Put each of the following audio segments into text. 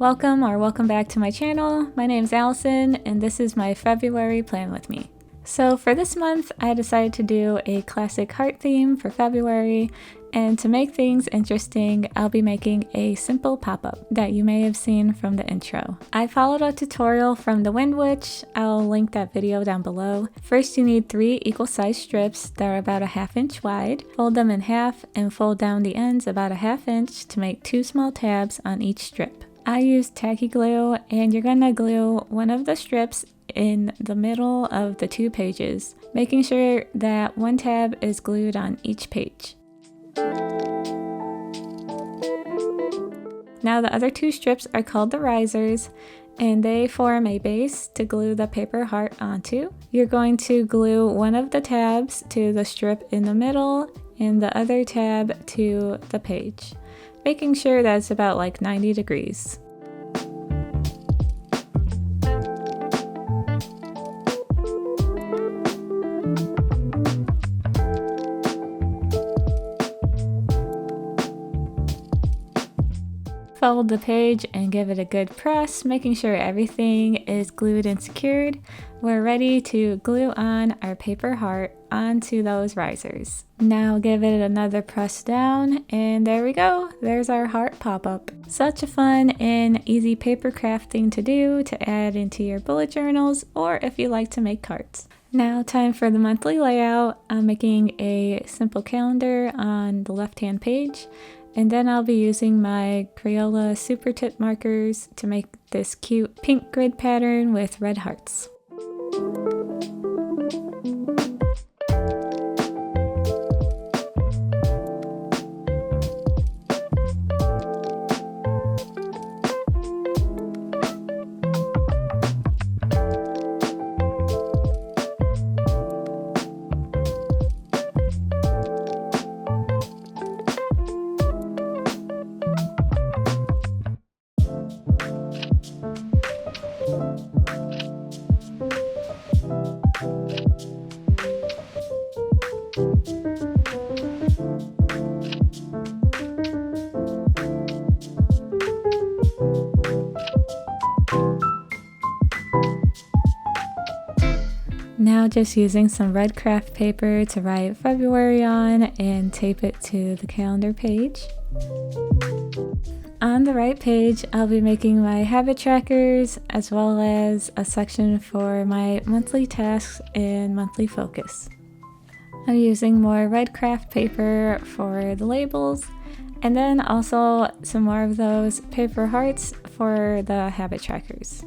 welcome back to my channel. My name is Allison and this is my February plan with me. So for this month, I decided to do a classic heart theme for February, and to make things interesting, I'll be making a simple pop-up that you may have seen from the intro. I followed a tutorial from the Wind Witch. I'll link that video down below. First, you need 3 equal-sized strips that are about a 1/2 inch wide. Fold them in half and fold down the ends about a 1/2 inch to make 2 small tabs on each strip. I used tacky glue, and you're gonna glue one of the strips in the middle of the 2 pages, making sure that one tab is glued on each page. Now the other 2 strips are called the risers, and they form a base to glue the paper heart onto. You're going to glue one of the tabs to the strip in the middle and the other tab to the page, making sure that it's about like 90 degrees. Fold the page and give it a good press, making sure everything is glued and secured. We're ready to glue on our paper heart onto those risers. Now give it another press down, and there we go. There's our heart pop-up. Such a fun and easy paper crafting to do to add into your bullet journals, or if you like to make cards. Now time for the monthly layout. I'm making a simple calendar on the left-hand page. And then I'll be using my Crayola super tip markers to make this cute pink grid pattern with red hearts. Now just using some red craft paper to write February on and tape it to the calendar page. On the right page, I'll be making my habit trackers as well as a section for my monthly tasks and monthly focus. I'm using more red craft paper for the labels, and then also some more of those paper hearts for the habit trackers.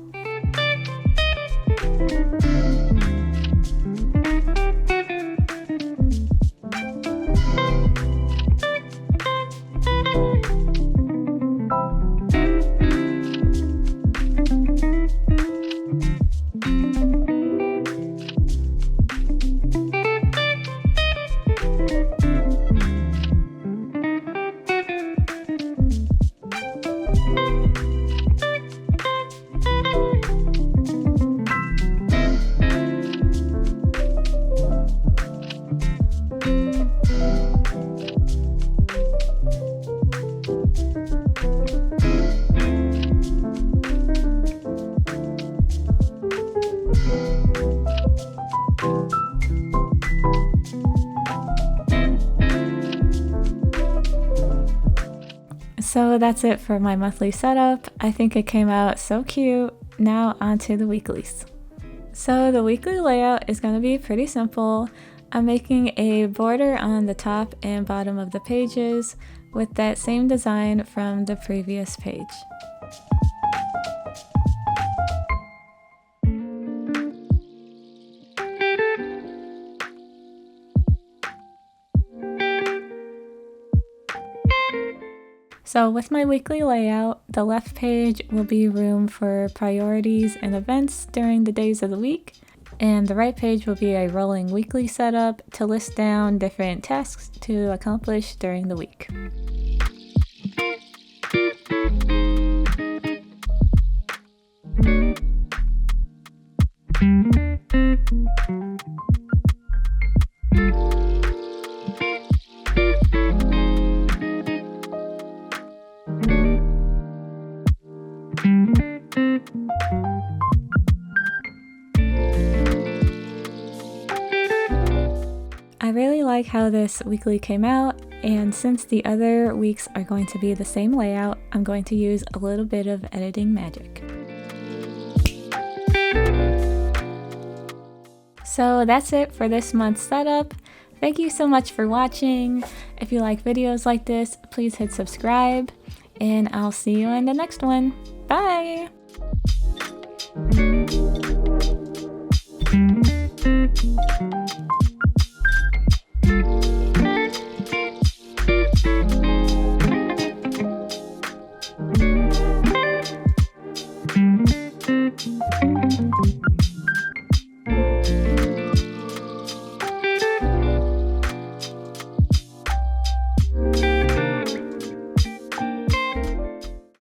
So that's it for my monthly setup. I think it came out so cute. Now onto the weeklies. So the weekly layout is going to be pretty simple. I'm making a border on the top and bottom of the pages with that same design from the previous page. So with my weekly layout, the left page will be room for priorities and events during the days of the week, and the right page will be a rolling weekly setup to list down different tasks to accomplish during the week. like how this weekly came out, and since the other weeks are going to be the same layout, I'm going to use a little bit of editing magic. So that's it for this month's setup. Thank you so much for watching. If you like videos like this, please hit subscribe, and I'll see you in the next one. Bye!